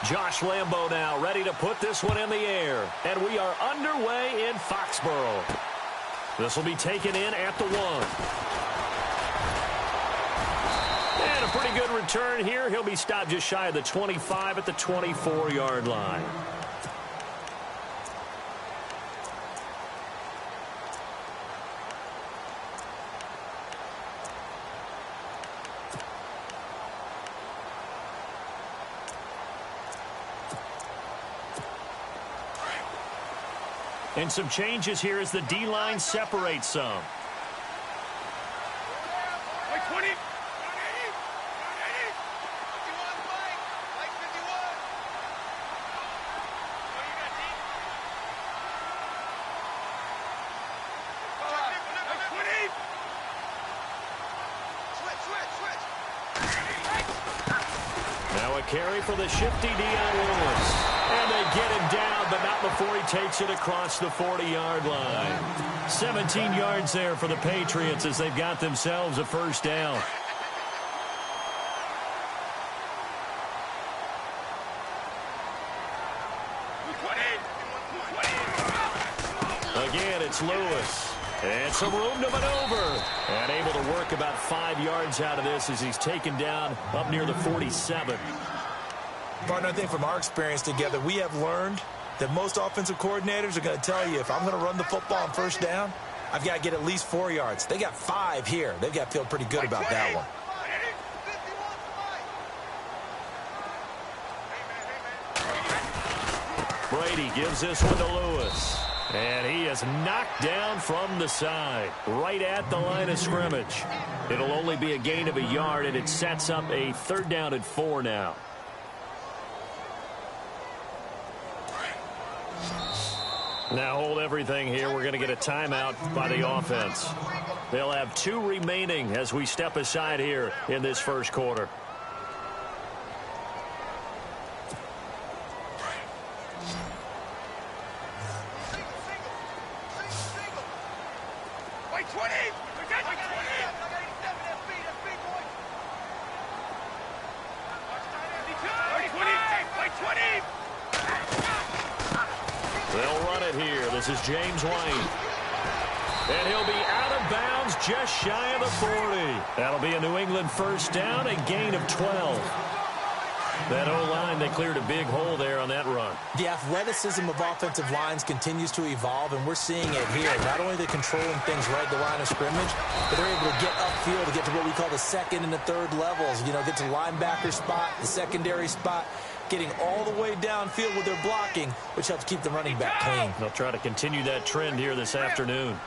Josh Lambo now ready to put this one in the air. And we are underway in Foxborough. This will be taken in at the 1. And a pretty good return here. He'll be stopped just shy of the 25 at the 24-yard line. And some changes here as the D-line separates some. Now a carry for the shifty Dion Lewis. And they get him down, but not before he takes it across the 40-yard line. 17 yards there for the Patriots as they've got themselves a first down. Again, it's Lewis. And some room to maneuver. And able to work about 5 yards out of this as he's taken down up near the 47. Partner, I think from our experience together, we have learned that most offensive coordinators are going to tell you, if I'm going to run the football on first down, I've got to get at least 4 yards. They got 5 here. They've got to feel pretty good about that one. Brady gives this one to Lewis. And he is knocked down from the side, right at the line of scrimmage. It'll only be a gain of a yard, and it sets up a 3rd down and 4 now. Now hold everything here. We're going to get a timeout by the offense. They'll have 2 remaining as we step aside here in this first quarter. They'll run it here. This is James White. And he'll be out of bounds just shy of the 40. That'll be a New England first down, a gain of 12. That O-line, they cleared a big hole there on that run. The athleticism of offensive lines continues to evolve, and we're seeing it here. Not only are they controlling things right at the line of scrimmage, but they're able to get upfield to get to what we call the 2nd and the 3rd levels. You know, get to linebacker spot, the secondary spot, getting all the way downfield with their blocking, which helps keep the running back clean. They'll try to continue that trend here this afternoon.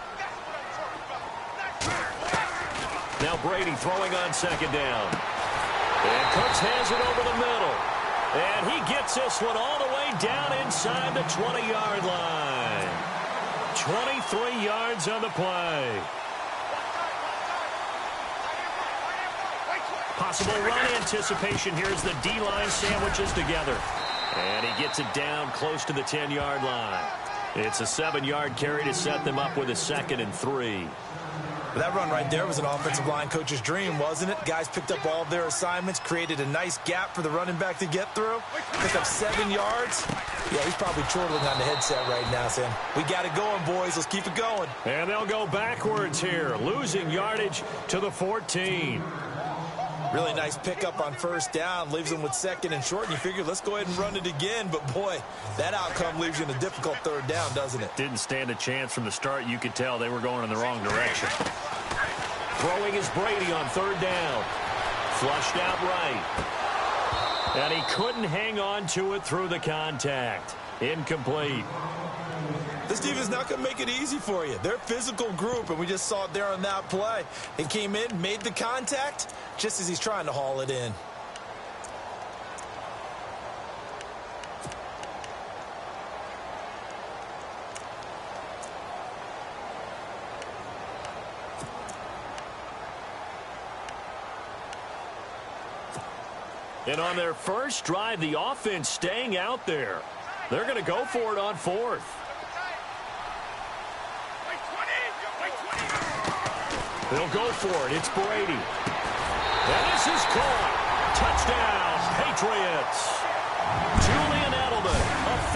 Now Brady throwing on 2nd down. And Cooks has it over the middle. And he gets this one all the way down inside the 20-yard line. 23 yards on the play. Possible run anticipation here as the D-line sandwiches together. And he gets it down close to the 10-yard line. It's a 7-yard carry to set them up with a 2nd and 3. That run right there was an offensive line coach's dream, wasn't it? Guys picked up all of their assignments, created a nice gap for the running back to get through. Picked up 7 yards. Yeah, he's probably chortling on the headset right now, saying, we got it going, boys. Let's keep it going. And they'll go backwards here, losing yardage to the 14. Really nice pickup on first down. Leaves them with 2nd and short, and you figure, let's go ahead and run it again. But, boy, that outcome leaves you in a difficult 3rd down, doesn't it? Didn't stand a chance from the start. You could tell they were going in the wrong direction. Throwing is Brady on 3rd down. Flushed out right. And he couldn't hang on to it through the contact. Incomplete. This defense is not going to make it easy for you. They're a physical group, and we just saw it there on that play. He came in, made the contact, just as he's trying to haul it in. And on their first drive, the offense staying out there. They're going to go for it on 4th. They'll go for it. It's Brady. And this is caught. Touchdown, Patriots. 2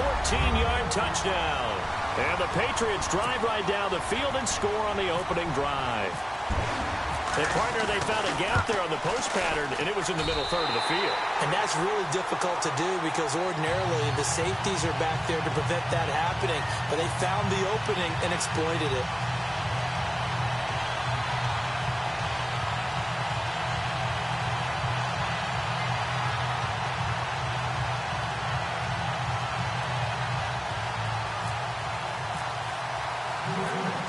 14-yard touchdown. And the Patriots drive right down the field and score on the opening drive. And, partner, they found a gap there on the post pattern, and it was in the middle third of the field. And that's really difficult to do because ordinarily the safeties are back there to prevent that happening. But they found the opening and exploited it.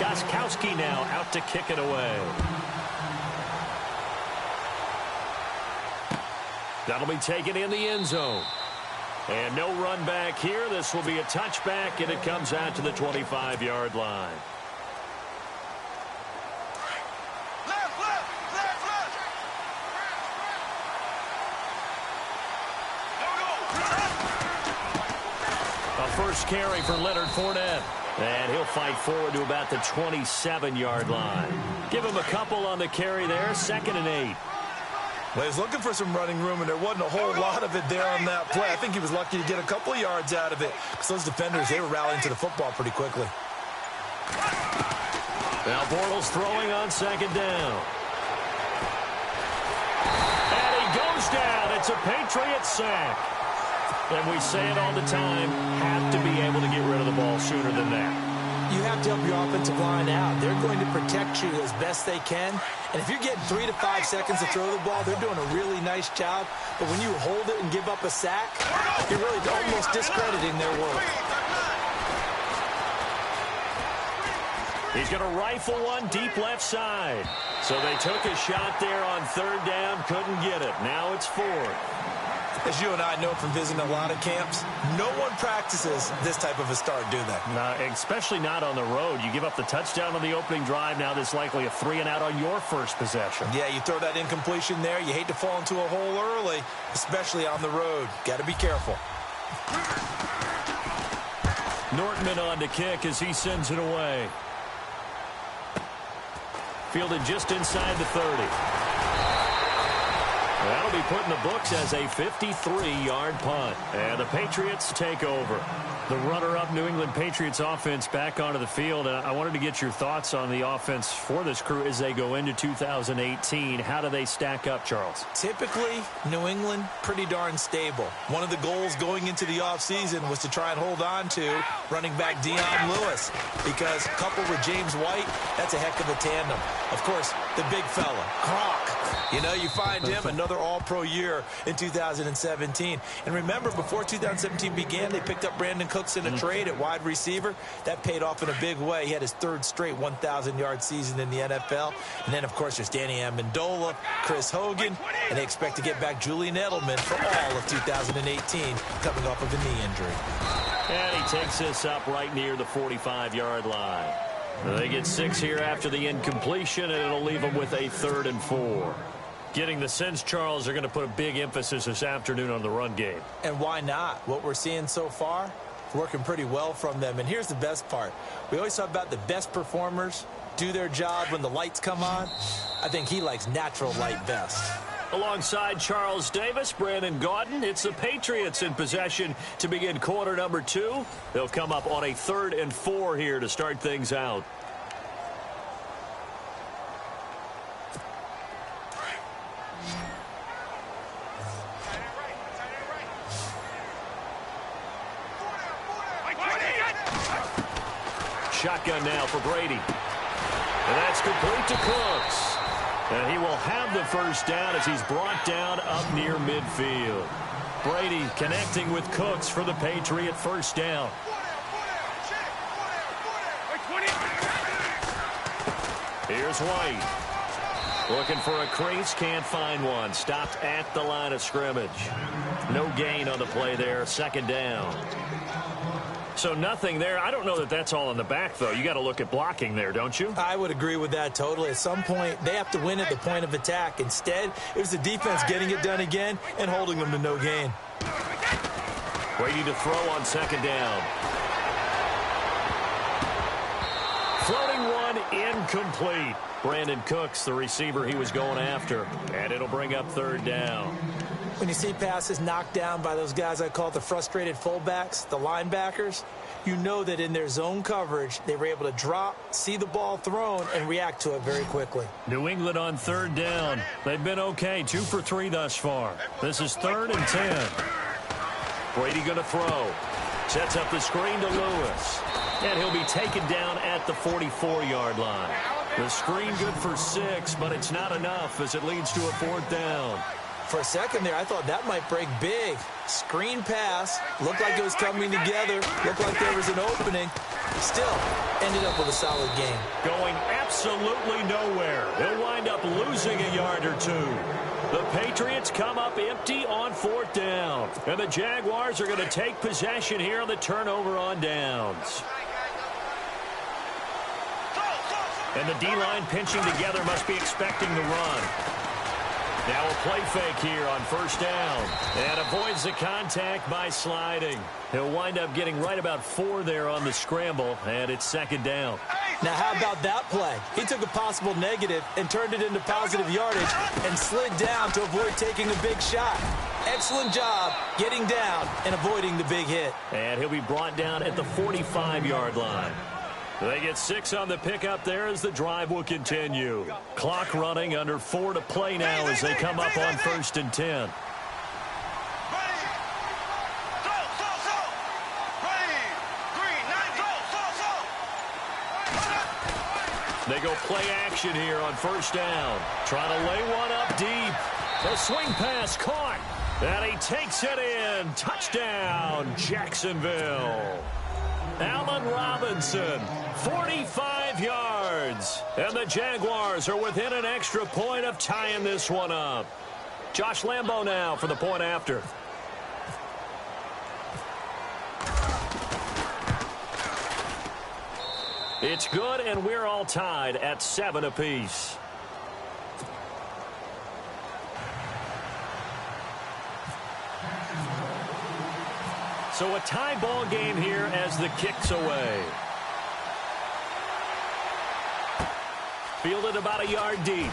Gostkowski now out to kick it away. That'll be taken in the end zone. And no run back here. This will be a touchback, and it comes out to the 25-yard line. A first carry for Leonard Fournette. And he'll fight forward to about the 27-yard line. Give him a couple on the carry there. 2nd and 8. Well, he was looking for some running room, and there wasn't a whole lot of it there on that play. I think he was lucky to get a couple of yards out of it because those defenders, they were rallying to the football pretty quickly. Now Bortles throwing on 2nd down. And he goes down. It's a Patriot sack. And we say it all the time, have to be able to get rid of the ball sooner than that. You have to help your offensive line out. They're going to protect you as best they can. And if you're getting 3 to 5 seconds to throw the ball, they're doing a really nice job. But when you hold it and give up a sack, you're really almost discrediting their work. He's going to rifle one deep left side. So they took a shot there on 3rd down, couldn't get it. Now it's 4th. As you and I know from visiting a lot of camps, no one practices this type of a start, do they? No, especially not on the road. You give up the touchdown on the opening drive. Now there's likely a 3-and-out on your first possession. Yeah, you throw that incompletion there. You hate to fall into a hole early, especially on the road. Got to be careful. Nortman on to kick as he sends it away. Fielded just inside the 30. That'll be put in the books as a 53-yard punt. And the Patriots take over. The runner-up New England Patriots offense back onto the field. And I wanted to get your thoughts on the offense for this crew as they go into 2018. How do they stack up, Charles? Typically, New England, pretty darn stable. One of the goals going into the offseason was to try and hold on to running back Deion Lewis, because coupled with James White, that's a heck of a tandem. Of course, the big fella, Gronk. You know, you find him another all-pro year in 2017. And remember, before 2017 began, they picked up Brandon Cooks in a trade at wide receiver. That paid off in a big way. He had his 3rd straight 1,000-yard season in the NFL. And then, of course, there's Danny Amendola, Chris Hogan, and they expect to get back Julian Edelman for all of 2018, coming off of a knee injury. And he takes this up right near the 45-yard line. They get 6 here after the incompletion, and it'll leave them with a 3rd and 4. Getting the sense, Charles, they're going to put a big emphasis this afternoon on the run game. And why not? What we're seeing so far, working pretty well from them. And here's the best part. We always talk about the best performers do their job when the lights come on. I think he likes natural light best. Alongside Charles Davis, Brandon Gaudin, it's the Patriots in possession to begin quarter number 2. They'll come up on a 3rd and 4 here to start things out. Shotgun now for Brady. And that's complete to Cooks. And he will have the first down as he's brought down up near midfield. Brady connecting with Cooks for the Patriot first down. Here's White. Looking for a crease, can't find one. Stopped at the line of scrimmage. No gain on the play there, 2nd down. So nothing there. I don't know that that's all in the back, though. You got to look at blocking there, don't you? I would agree with that totally. At some point, they have to win at the point of attack. Instead, it was the defense getting it done again and holding them to no gain. Brady to throw on 2nd down. Floating one, incomplete. Brandon Cooks, the receiver he was going after. And it'll bring up 3rd down. When you see passes knocked down by those guys I call the frustrated fullbacks, the linebackers, you know that in their zone coverage, they were able to drop, see the ball thrown, and react to it very quickly. New England on third down. They've been okay, 2 for 3 thus far. This is 3rd and 10. Brady going to throw. Sets up the screen to Lewis. And he'll be taken down at the 44-yard line. The screen good for 6, but it's not enough as it leads to a 4th down. For a second there, I thought that might break big. Screen pass. Looked like it was coming together. Looked like there was an opening. Still, ended up with a solid game. Going absolutely nowhere. He'll wind up losing a yard or 2. The Patriots come up empty on 4th down. And the Jaguars are going to take possession here on the turnover on downs. And the D-line pinching together must be expecting the run. Now a play fake here on 1st down. And avoids the contact by sliding. He'll wind up getting right about 4 there on the scramble, and it's 2nd down. Now how about that play? He took a possible negative and turned it into positive yardage and slid down to avoid taking a big shot. Excellent job getting down and avoiding the big hit. And he'll be brought down at the 45-yard line. They get 6 on the pickup there as the drive will continue. Clock running, under 4 to play now as they come up on 1st and 10. They go play action here on 1st down. Trying to lay one up deep. The swing pass caught. And he takes it in. Touchdown, Jacksonville. Allen Robinson, 45 yards. And the Jaguars are within an extra point of tying this one up. Josh Lambo now for the point after. It's good, and we're all tied at 7 apiece. So a tie ball game here as the kick's away. Fielded about a yard deep.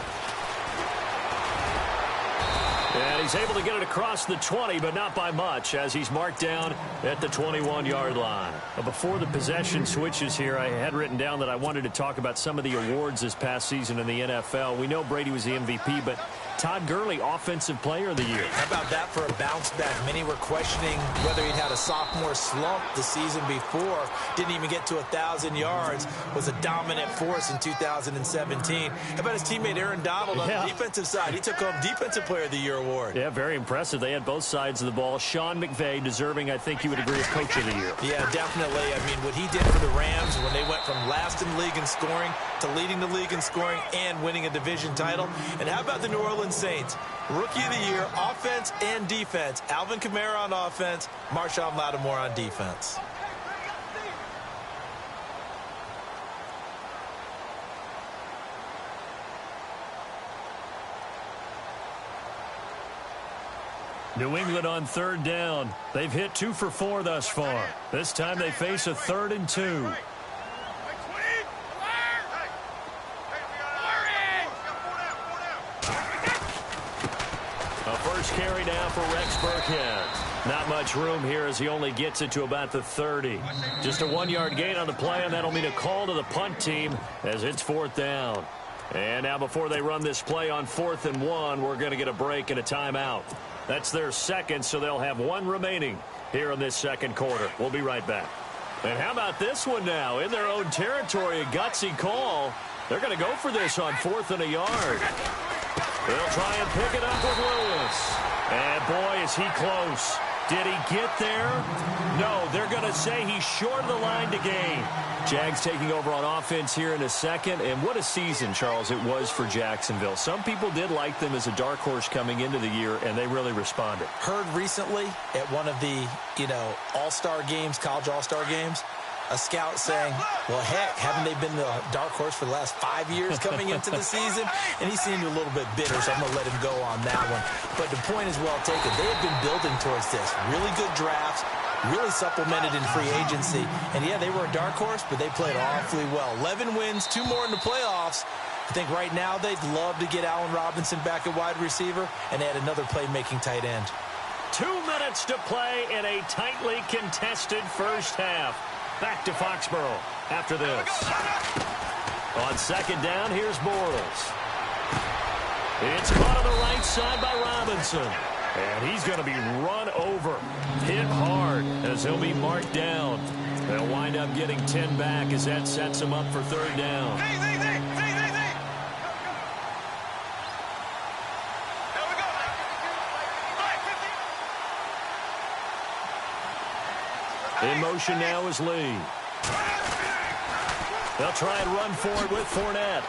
And he's able to get it across the 20, but not by much, as he's marked down at the 21-yard line. But before the possession switches here, I had written down that I wanted to talk about some of the awards this past season in the NFL. We know Brady was the MVP, but Todd Gurley, Offensive Player of the Year. How about that for a bounce back? Many were questioning whether he'd had a sophomore slump the season before. Didn't even get to 1,000 yards. Was a dominant force in 2017. How about his teammate Aaron Donald on the defensive side? He took home Defensive Player of the Year award. Yeah, very impressive. They had both sides of the ball. Sean McVay deserving, I think you would agree, as Coach of the Year. Yeah, definitely. I mean, what he did for the Rams when they went from last in the league in scoring to leading the league in scoring and winning a division title. And how about the New Orleans Saints? Rookie of the Year, offense and defense. Alvin Kamara on offense, Marshawn Lattimore on defense. New England on 3rd down. They've hit 2 for 4 thus far. This time they face a 3rd and 2. A first carry now for Rex Burkhead. Not much room here as he only gets it to about the 30. Just a 1-yard gain on the play, and that'll mean a call to the punt team as it's 4th down. And now before they run this play on 4th and 1, we're going to get a break and a timeout. That's their second, so they'll have 1 remaining here in this second quarter. We'll be right back. And how about this one now? In their own territory, a gutsy call. They're going to go for this on 4th and a yard. They'll try and pick it up with Lewis. And boy, is he close. Did he get there? No, they're going to say he's short of the line to gain. Jags taking over on offense here in a second. And what a season, Charles, it was for Jacksonville. Some people did like them as a dark horse coming into the year, and they really responded. Heard recently at one of the, all-star games, college all-star games, a scout saying, well, heck, haven't they been the dark horse for the last 5 years coming into the season? And he seemed a little bit bitter, so I'm going to let him go on that one. But the point is well taken. They have been building towards this. Really good drafts, really supplemented in free agency. And, yeah, they were a dark horse, but they played awfully well. 11 wins, 2 more in the playoffs. I think right now they'd love to get Allen Robinson back at wide receiver and add another playmaking tight end. 2 minutes to play in a tightly contested first half. Back to Foxborough after this. On second down, here's Bortles. It's caught on the right side by Robinson. And he's going to be run over, hit hard, as he'll be marked down. They'll wind up getting 10 back as that sets him up for third down. In motion now is Lee. They'll try and run forward with Fournette.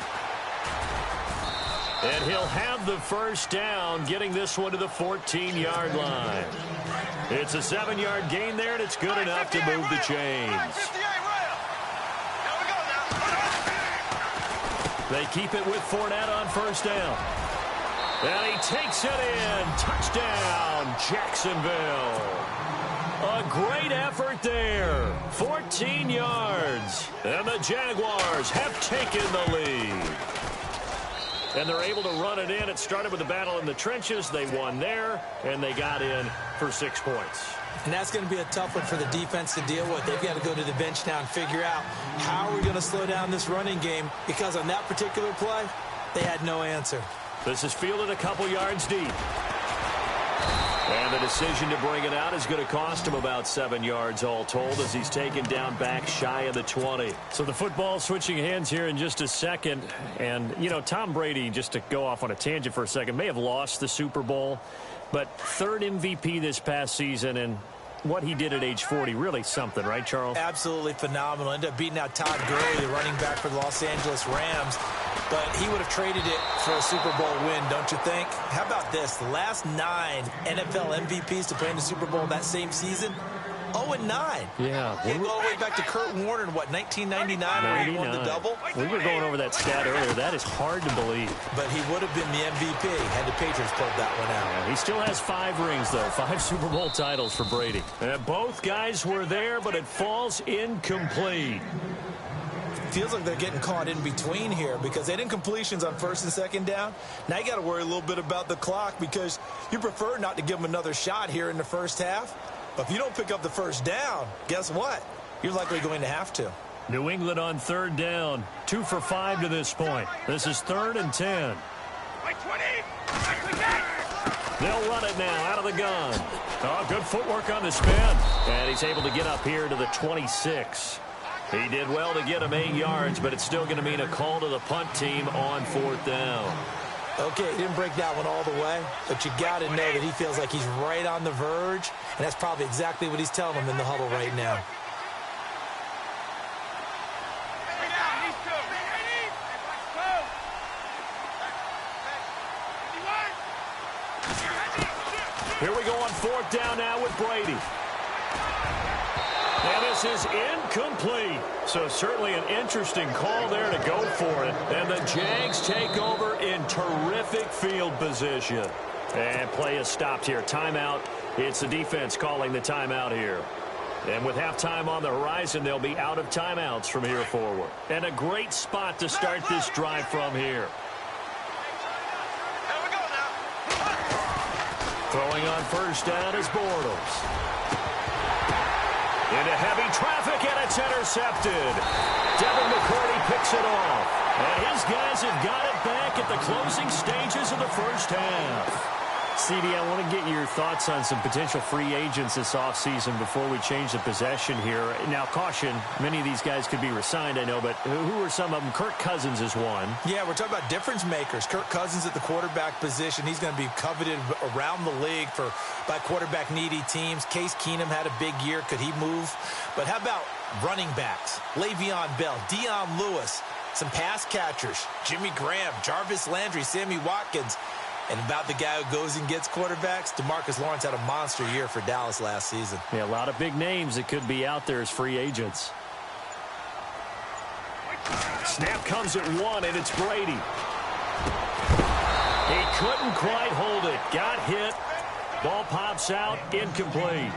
And he'll have the first down, getting this one to the 14-yard line. It's a 7-yard gain there, and it's good enough to move the chains. They keep it with Fournette on first down. And he takes it in. Touchdown, Jacksonville. A great effort there. 14 yards. And the Jaguars have taken the lead. And they're able to run it in. It started with a battle in the trenches. They won there, and they got in for 6 points. And that's going to be a tough one for the defense to deal with. They've got to go to the bench now and figure out how are we going to slow down this running game, because on that particular play, they had no answer. This is fielded a couple yards deep. And the decision to bring it out is going to cost him about 7 yards all told, as he's taken down back shy of the 20. So the football switching hands here in just a second. And, you know, Tom Brady, just to go off on a tangent for a second, may have lost the Super Bowl, but third MVP this past season, and what he did at age 40, really something, right, Charles? Absolutely phenomenal. Ended up beating out Todd Gurley, the running back for the Los Angeles Rams. But he would have traded it for a Super Bowl win, don't you think? How about this? The last 9 NFL MVPs to play in the Super Bowl that same season, 0-9. Yeah. You go all the way back to Kurt Warner in, what, 1999, where he won the double? We were going over that stat earlier. That is hard to believe. But he would have been the MVP had the Patriots pulled that one out. Yeah, he still has 5 rings, though. 5 Super Bowl titles for Brady. Both guys were there, but it falls incomplete. Feels like they're getting caught in between here because they didn't completions on first and second down. Now you got to worry a little bit about the clock because you prefer not to give them another shot here in the first half. But if you don't pick up the first down, guess what? You're likely going to have to. New England on third down. 2 for 5 to this point. This is 3rd and 10. They'll run it now out of the gun. Oh, good footwork on the spin. And he's able to get up here to the 26. He did well to get him 8 yards, but it's still going to mean a call to the punt team on 4th down. Okay, he didn't break that one all the way, but you got to know that he feels like he's right on the verge, and that's probably exactly what he's telling them in the huddle right now. Here we go on 4th down now with Brady. And this is incomplete. So certainly an interesting call there to go for it. And the Jags take over in terrific field position. And play is stopped here. Timeout. It's the defense calling the timeout here. And with halftime on the horizon, they'll be out of timeouts from here forward. And a great spot to start this drive from here. Throwing on first down is Bortles. Into heavy traffic, and it's intercepted. Devin McCourty picks it off. And his guys have got it back at the closing stages of the first half. CD, I want to get your thoughts on some potential free agents this offseason before we change the possession here. Now, caution, many of these guys could be re-signed, I know, but who are some of them? Kirk Cousins is one. Yeah, we're talking about difference makers. Kirk Cousins at the quarterback position. He's going to be coveted around the league by quarterback-needy teams. Case Keenum had a big year. Could he move? But how about running backs? Le'Veon Bell, Dion Lewis, some pass catchers, Jimmy Graham, Jarvis Landry, Sammy Watkins. And about the guy who goes and gets quarterbacks, DeMarcus Lawrence had a monster year for Dallas last season. Yeah, a lot of big names that could be out there as free agents. Snap comes at 1, and it's Brady. He couldn't quite hold it. Got hit. Ball pops out. Incomplete.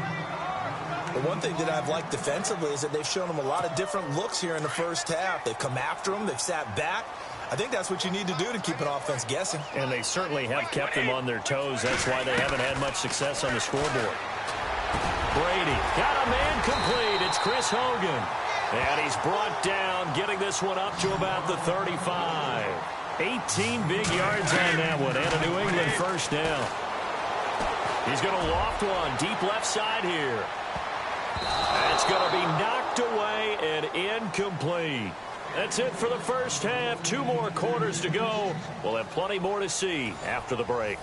The one thing that I've liked defensively is that they've shown him a lot of different looks here in the first half. They've come after him. They've sat back. I think that's what you need to do to keep an offense guessing. And they certainly have kept them on their toes. That's why they haven't had much success on the scoreboard. Brady got a man complete. It's Chris Hogan. And he's brought down, getting this one up to about the 35. 18 big yards on that one, and a New England first down. He's going to loft one deep left side here. That's going to be knocked away and incomplete. That's it for the first half. 2 more quarters to go. We'll have plenty more to see after the break.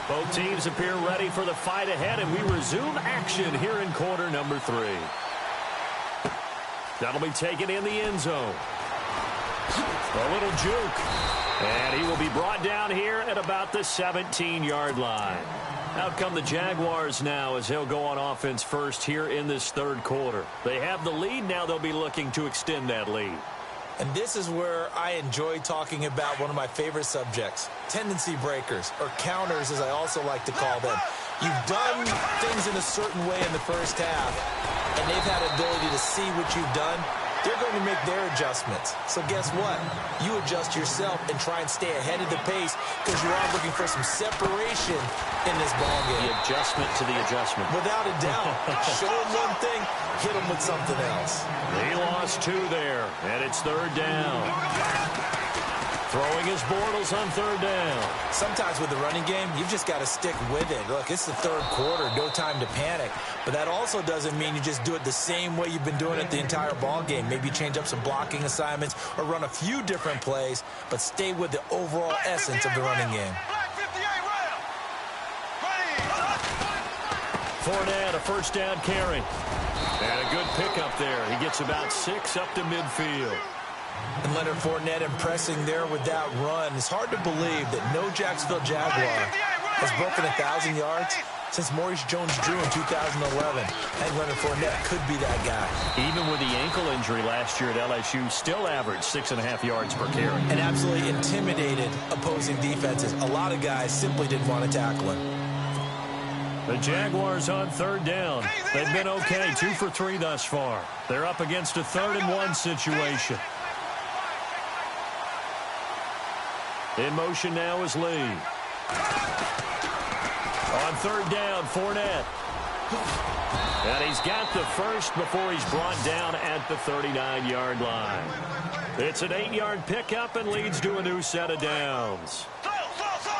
Both teams appear ready for the fight ahead, and we resume action here in quarter number 3. That'll be taken in the end zone. A little juke. And he will be brought down here at about the 17-yard line. Out come the Jaguars now as he'll go on offense first here in this third quarter. They have the lead. Now they'll be looking to extend that lead. And this is where I enjoy talking about one of my favorite subjects, tendency breakers, or counters as I also like to call them. You've done things in a certain way in the first half, and they've had ability to see what you've done. They're going to make their adjustments. So guess what? You adjust yourself and try and stay ahead of the pace because you are looking for some separation in this ball game. The adjustment to the adjustment. Without a doubt. Show them one thing, hit them with something else. He lost 2 there, and it's third down. Throwing his Bortles on third down. Sometimes with the running game, you've just got to stick with it. Look, it's the third quarter, no time to panic. But that also doesn't mean you just do it the same way you've been doing it the entire ball game. Maybe change up some blocking assignments or run a few different plays, but stay with the overall essence of the running game. Fournette, a first down carry. And a good pickup there. He gets about 6 up to midfield. And Leonard Fournette impressing there with that run. It's hard to believe that no Jacksonville Jaguar has broken 1,000 yards since Maurice Jones-Drew in 2011. And Leonard Fournette could be that guy. Even with the ankle injury last year at LSU, still averaged 6.5 yards per carry. And absolutely intimidated opposing defenses. A lot of guys simply didn't want to tackle him. The Jaguars on third down. They've been okay, 2 for 3 thus far. They're up against a 3rd-and-1 situation. In motion now is Lee. On third down, Fournette. And he's got the first before he's brought down at the 39-yard line. It's an 8-yard pickup and leads to a new set of downs.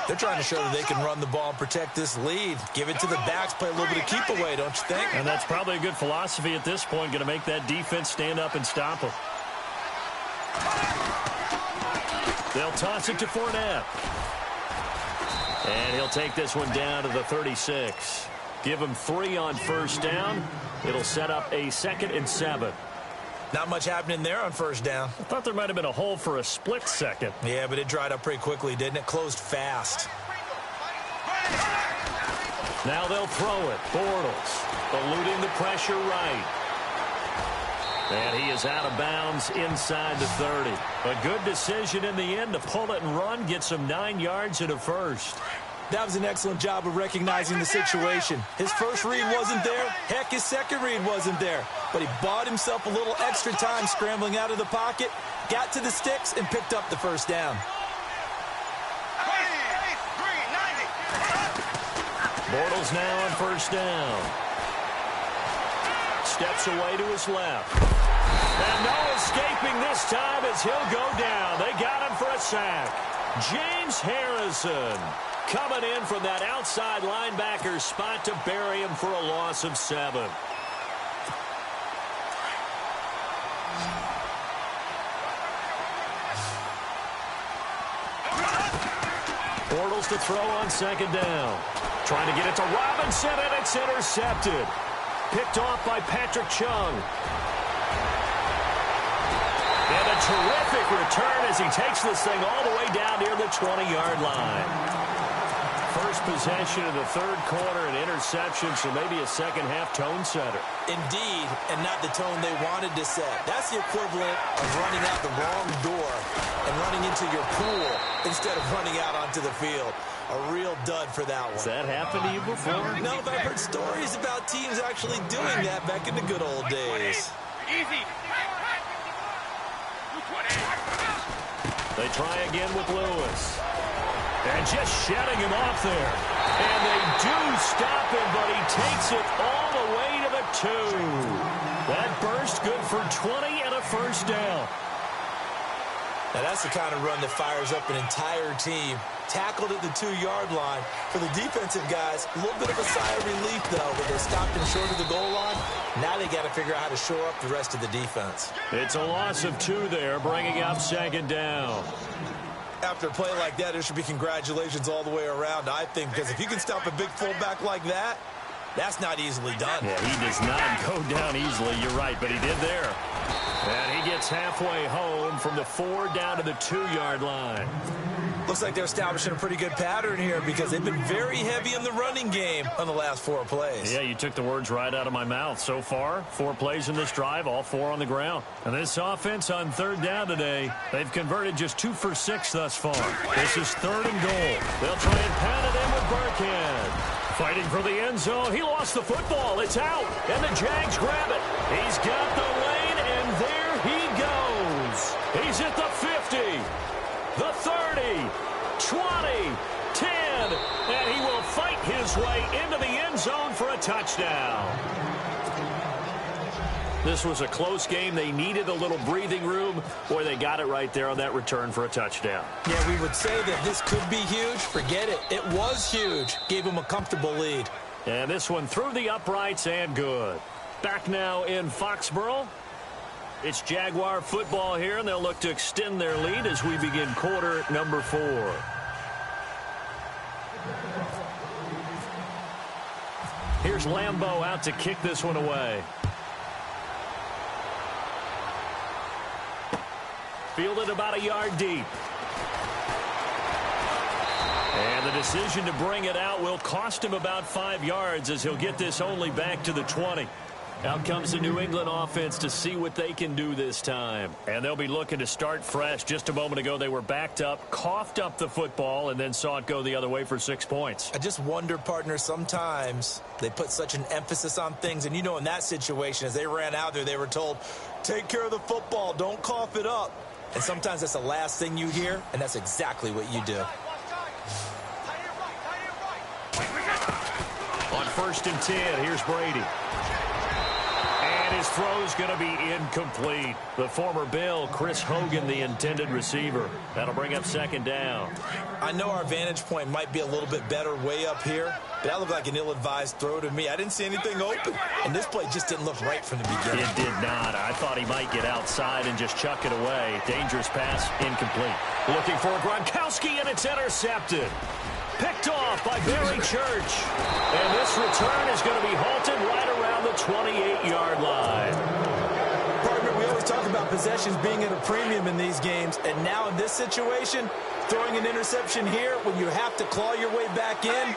They're trying to show that they can run the ball and protect this lead. Give it to the backs, play a little bit of keep away, don't you think? And that's probably a good philosophy at this point, going to make that defense stand up and stop them. They'll toss it to Fournette. And he'll take this one down to the 36. Give him 3 on first down. It'll set up a 2nd and 7. Not much happening there on first down. I thought there might have been a hole for a split second. Yeah, but it dried up pretty quickly, didn't it? Closed fast. Now they'll throw it. Bortles eluding the pressure right. And he is out of bounds inside the 30. A good decision in the end to pull it and run, get some 9 yards and a first. That was an excellent job of recognizing the situation. His first read wasn't there. Heck, his second read wasn't there. But he bought himself a little extra time scrambling out of the pocket, got to the sticks, and picked up the first down. Bortles now on first down. Steps away to his left. And no escaping this time as he'll go down. They got him for a sack. James Harrison coming in from that outside linebacker spot to bury him for a loss of 7. Bortles to throw on second down. Trying to get it to Robinson, and it's intercepted. Picked off by Patrick Chung. And a terrific return as he takes this thing all the way down near the 20-yard line. First possession of the third quarter, an interception, so maybe a second-half tone setter. Indeed, and not the tone they wanted to set. That's the equivalent of running out the wrong door and running into your pool instead of running out onto the field. A real dud for that one. Has that happened to you before? No, but I've heard stories about teams actually doing that back in the good old days. Easy. They try again with Lewis. And just shutting him off there. And they do stop him, but he takes it all the way to the 2. That burst good for 20 and a first down. Now, that's the kind of run that fires up an entire team. Tackled at the 2-yard line. For the defensive guys, a little bit of a sigh of relief, though, but they stopped him short of the goal line. Now they got to figure out how to shore up the rest of the defense. It's a loss of 2 there, bringing up second down. After a play like that, there should be congratulations all the way around, I think, because if you can stop a big fullback like that, that's not easily done. Yeah, he does not go down easily, you're right, but he did there. And he gets halfway home from the 4 down to the 2-yard line. Looks like they're establishing a pretty good pattern here because they've been very heavy in the running game on the last 4 plays. Yeah, you took the words right out of my mouth. So far, 4 plays in this drive, all 4 on the ground. And this offense on 3rd down today, they've converted just 2 for 6 thus far. This is 3rd and goal. They'll try and pound it in with Burkhead. Fighting for the end zone. He lost the football. It's out. And the Jags grab it. He's got the lane, and there he goes. He's at the 50, the 30, 20, 10, and he will fight his way into the end zone for a touchdown. This was a close game. They needed a little breathing room. Boy, they got it right there on that return for a touchdown. Yeah, we would say that this could be huge. Forget it. It was huge. Gave him a comfortable lead. And this one through the uprights and good. Back now in Foxborough. It's Jaguar football here, and they'll look to extend their lead as we begin quarter number 4. Here's Lambeau out to kick this one away. Fielded about a yard deep. And the decision to bring it out will cost him about 5 yards as he'll get this only back to the 20. Out comes the New England offense to see what they can do this time. And they'll be looking to start fresh. Just a moment ago, they were backed up, coughed up the football, and then saw it go the other way for 6 points. I just wonder, partner, sometimes they put such an emphasis on things. And, you know, in that situation, as they ran out there, they were told, take care of the football, don't cough it up. And sometimes that's the last thing you hear, and that's exactly what you do. On 1st and 10, here's Brady. And his throw's going to be incomplete. The former Bill, Chris Hogan, the intended receiver. That'll bring up 2nd down. I know our vantage point might be a little bit better way up here, but that looked like an ill-advised throw to me. I didn't see anything open, and this play just didn't look right from the beginning. It did not. I thought he might get outside and just chuck it away. Dangerous pass, incomplete. Looking for Gronkowski, and it's intercepted. Picked off by Barry Church. And this return is going to be halted right around the 28-yard line. Partner, we always talk about possessions being at a premium in these games, and now in this situation, throwing an interception here when you have to claw your way back in,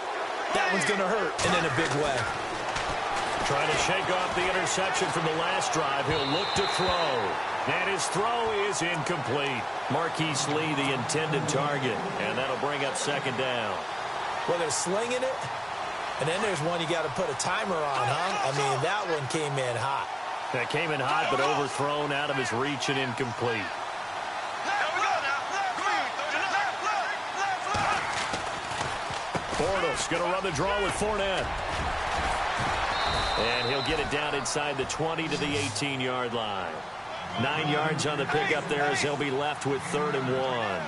that one's going to hurt, and in a big way. Trying to shake off the interception from the last drive. He'll look to throw. And his throw is incomplete. Marquise Lee, the intended target. And that'll bring up 2nd down. Well, they're slinging it, and then there's one you got to put a timer on, huh? I mean, that one came in hot. That came in hot, but overthrown out of his reach and incomplete. Bortles going to run the draw with Fournette. And he'll get it down inside the 20 to the 18-yard line. 9 yards on the pickup there as he'll be left with 3rd and 1.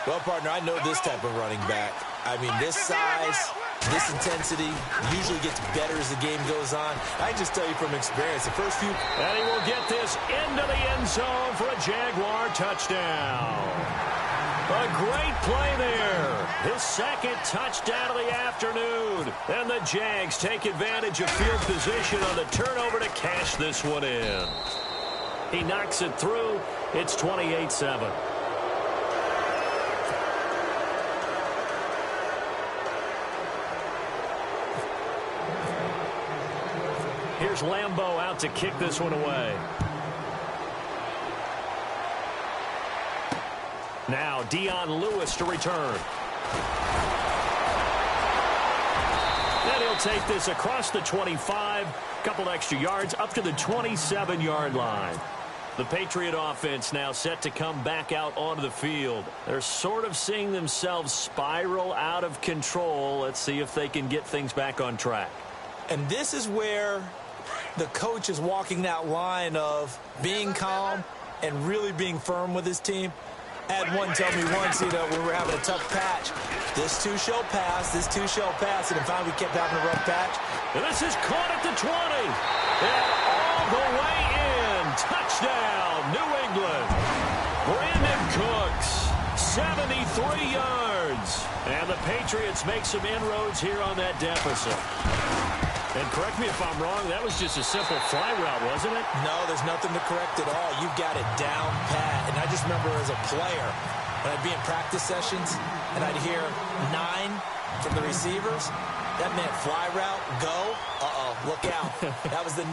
Well, partner, I know this type of running back. I mean, this size, this intensity usually gets better as the game goes on. I just tell you from experience, the first few... And he will get this into the end zone for a Jaguar touchdown. A great play there. His 2nd touchdown of the afternoon. And the Jags take advantage of field position on the turnover to cash this one in. He knocks it through. It's 28-7. Here's Lambeau out to kick this one away. Now Dion Lewis to return. And he'll take this across the 25, a couple extra yards, up to the 27-yard line. The Patriot offense now set to come back out onto the field. They're sort of seeing themselves spiral out of control. Let's see if they can get things back on track. And this is where the coach is walking that line of being calm and really being firm with his team. I had one tell me once, when we were having a tough patch, this too shall pass, and then finally we kept having a rough patch. And this is caught at the 20, and all the way in. Touchdown, New England. Brandon Cooks, 73 yards. And the Patriots make some inroads here on that deficit. And correct me if I'm wrong, that was just a simple fly route, wasn't it? No, there's nothing to correct at all. You've got it down pat. And I just remember as a player, when I'd be in practice sessions, and I'd hear 9 from the receivers, that meant fly route, go, look out. That was the 9,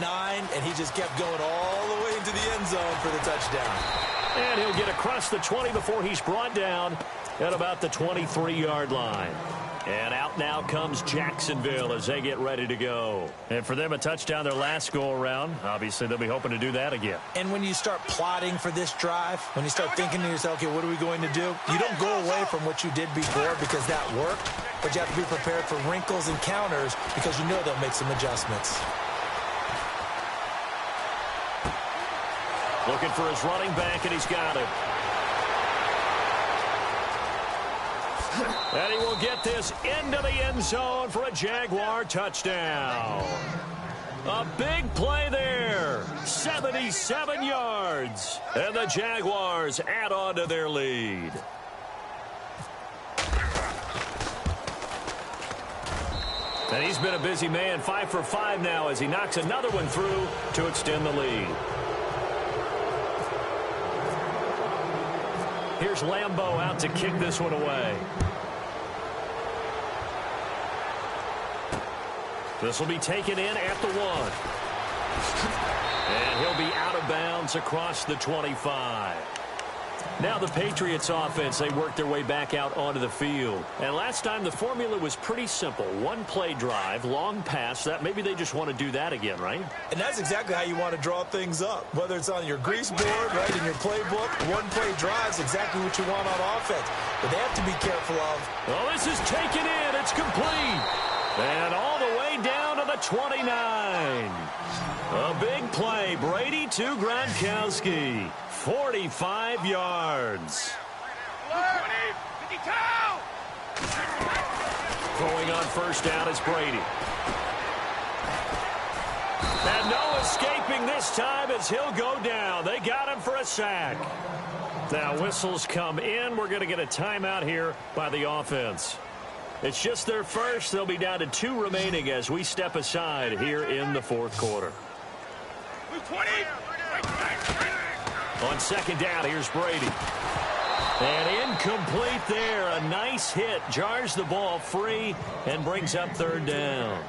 and he just kept going all the way into the end zone for the touchdown. And he'll get across the 20 before he's brought down at about the 23-yard line. And out now comes Jacksonville as they get ready to go. And for them, a touchdown their last go-around. Obviously, they'll be hoping to do that again. And when you start plotting for this drive, when you start thinking to yourself, okay, what are we going to do? You don't go away from what you did before because that worked, but you have to be prepared for wrinkles and counters because you know they'll make some adjustments. Looking for his running back, and he's got it. And he will get this into the end zone for a Jaguar touchdown. A big play there. 77 yards. And the Jaguars add on to their lead. And he's been a busy man, 5 for 5 now as he knocks another one through to extend the lead. Here's Lambeau out to kick this one away. This will be taken in at the 1. And he'll be out of bounds across the 25. Now the Patriots offense, they work their way back out onto the field. And last time the formula was pretty simple. One play drive, long pass. That maybe they just want to do that again, right? And that's exactly how you want to draw things up. Whether it's on your grease board, right, in your playbook, one play drive is exactly what you want on offense. But they have to be careful of. Well, this is taken in. It's complete. And all the way down to the 29. A big play. Brady to Gronkowski. 45 yards. Going on first down is Brady. And no escaping this time as he'll go down. They got him for a sack. Now whistles come in. We're going to get a timeout here by the offense. It's just their first. They'll be down to 2 remaining as we step aside here in the fourth quarter. On second down, here's Brady. And incomplete there. A nice hit. Jars the ball free and brings up third down.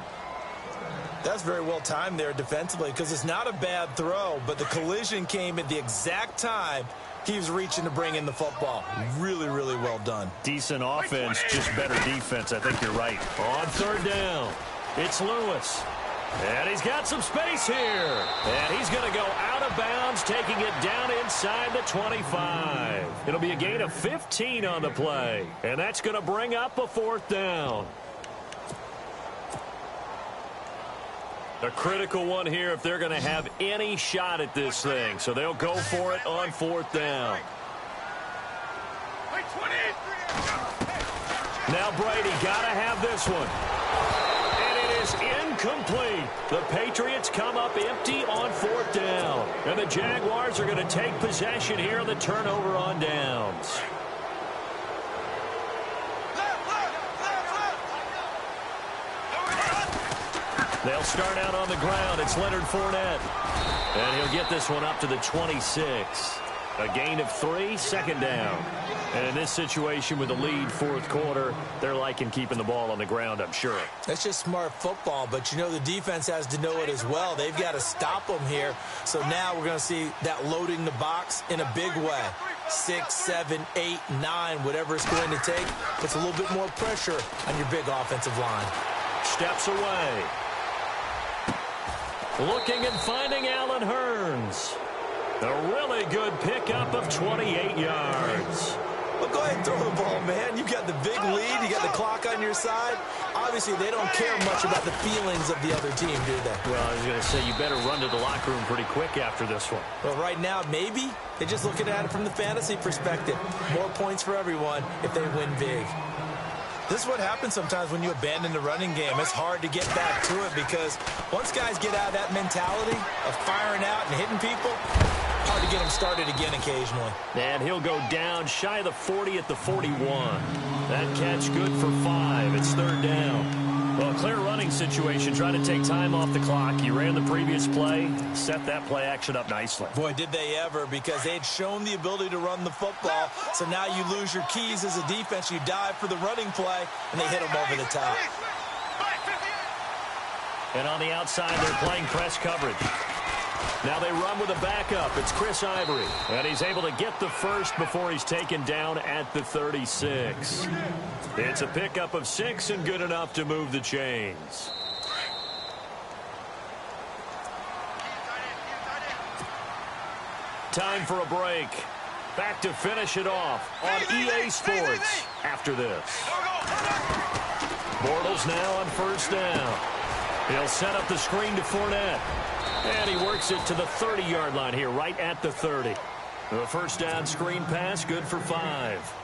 That's very well timed there defensively because it's not a bad throw, but the collision came at the exact time he was reaching to bring in the football. Really, really well done. Decent offense, just better defense. I think you're right. On third down, it's Lewis. And he's got some space here. And he's going to go out of bounds, taking it down inside the 25. It'll be a gain of 15 on the play. And that's going to bring up a fourth down. A critical one here if they're going to have any shot at this thing. So they'll go for it on fourth down. Now Brady got to have this one. And it is incomplete. The Patriots come up empty on fourth down. And the Jaguars are going to take possession here on the turnover on downs. They'll start out on the ground. It's Leonard Fournette. And he'll get this one up to the 26. A gain of 3, second down. And in this situation with the lead fourth quarter, they're liking keeping the ball on the ground, I'm sure. That's just smart football, but you know the defense has to know it as well. They've got to stop them here. So now we're going to see that loading the box in a big way. 6, 7, 8, 9, whatever it's going to take, puts a little bit more pressure on your big offensive line. steps away. Looking and finding Allen Hurns. A really good pickup of 28 yards. Well, go ahead and throw the ball, man. You've got the big lead. You got the clock on your side. Obviously, they don't care much about the feelings of the other team, do they? Well, I was going to say, you better run to the locker room pretty quick after this one. Well, right now, maybe. They're just looking at it from the fantasy perspective. More points for everyone if they win big. This is what happens sometimes when you abandon the running game. It's hard to get back to it because once guys get out of that mentality of firing out and hitting people, hard to get them started again occasionally. And he'll go down shy of the 40 at the 41. That catch good for 5. It's third down. Well, clear running situation, trying to take time off the clock. You ran the previous play, set that play action up nicely. Boy, did they ever, because they'd shown the ability to run the football. So now you lose your keys as a defense. You dive for the running play, and they hit them over the top. And on the outside, they're playing press coverage. Now they run with a backup. It's Chris Ivory. And he's able to get the first before he's taken down at the 36. It's a pickup of 6 and good enough to move the chains. Time for a break. Back to finish it off on EA Sports after this. Bortles now on first down. He'll set up the screen to Fournette. And he works it to the 30-yard line here, right at the 30. The first down screen pass, good for 5.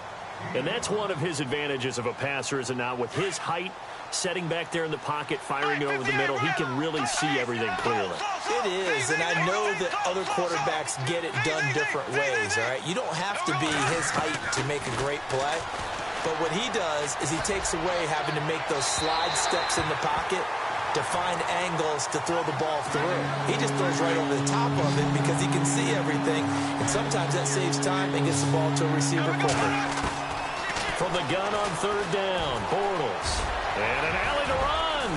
And that's one of his advantages of a passer, is it not? With his height, setting back there in the pocket, firing it over the middle, he can really see everything clearly. It is, and I know that other quarterbacks get it done different ways, all right? You don't have to be his height to make a great play. But what he does is he takes away having to make those slide steps in the pocket to find angles to throw the ball through. He just throws right over the top of it because he can see everything, and sometimes that saves time and gets the ball to a receiver quicker. From the gun on third down, Bortles. And an alley to run.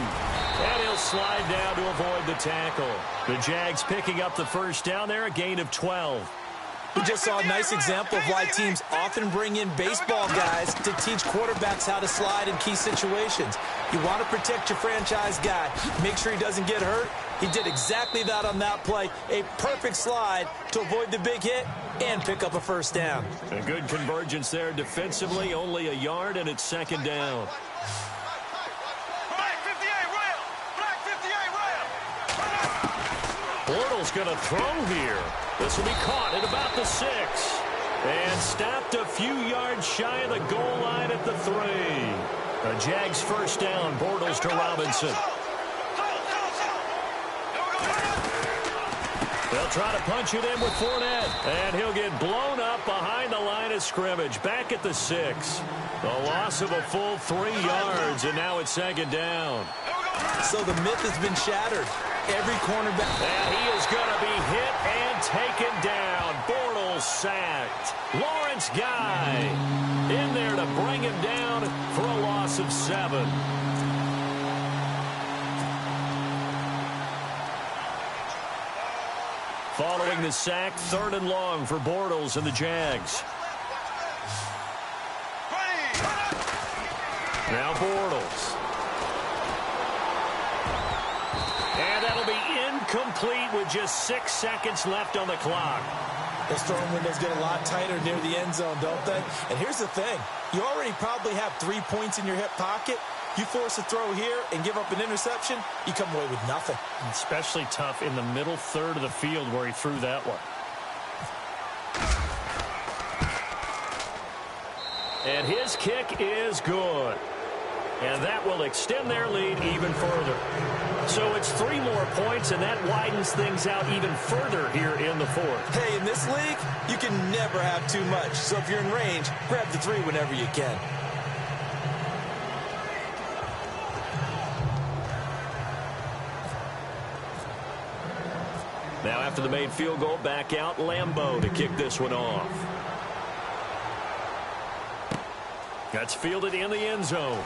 And he'll slide down to avoid the tackle. The Jags picking up the first down there, a gain of 12. We just saw a nice example of why teams often bring in baseball guys to teach quarterbacks how to slide in key situations. You want to protect your franchise guy. Make sure he doesn't get hurt. He did exactly that on that play. A perfect slide to avoid the big hit and pick up a first down. A good convergence there defensively, only a yard, and it's second down. Bortles going to throw here. This will be caught at about the 6. And stopped a few yards shy of the goal line at the 3. The Jags first down, Bortles to Robinson. They'll try to punch it in with Fournette. And he'll get blown up behind the line of scrimmage. Back at the 6. The loss of a full 3 yards, and now it's second down. So the myth has been shattered. Every cornerback. And he is going to be hit and taken down. Bortles sacked. Lawrence Guy in there to bring him down for a loss of 7. Following the sack, 3rd and long for Bortles and the Jags. Now Bortles. And that'll be incomplete with just 6 seconds left on the clock. Those throwing windows get a lot tighter near the end zone, don't they? And here's the thing. You already probably have 3 points in your hip pocket. You force a throw here and give up an interception, you come away with nothing. Especially tough in the middle third of the field where he threw that one. And his kick is good. And that will extend their lead even further. So it's 3 more points, and that widens things out even further here in the 4th. Hey, in this league, you can never have too much. So if you're in range, grab the 3 whenever you can. Now after the made field goal, back out Lambeau to kick this one off. That's fielded in the end zone.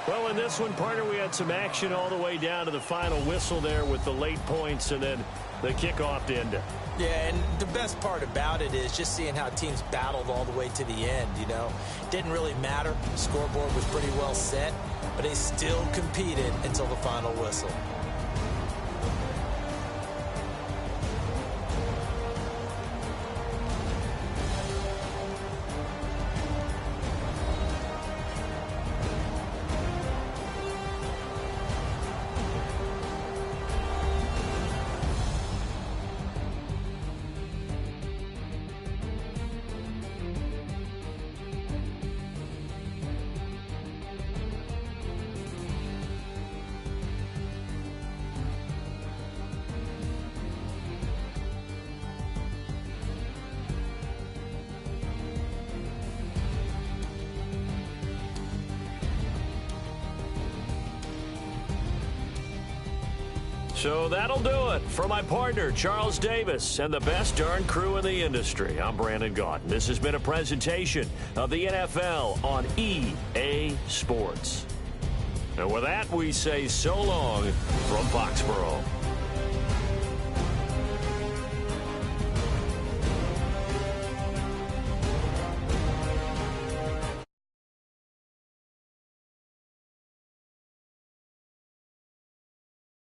Well, in this one, partner, we had some action all the way down to the final whistle there with the late points and then the kickoff to end it. Yeah, and the best part about it is just seeing how teams battled all the way to the end, you know. Didn't really matter. The scoreboard was pretty well set, but they still competed until the final whistle. So that'll do it. For my partner, Charles Davis, and the best darn crew in the industry, I'm Brandon Gaudin. This has been a presentation of the NFL on EA Sports. And with that, we say so long from Foxborough.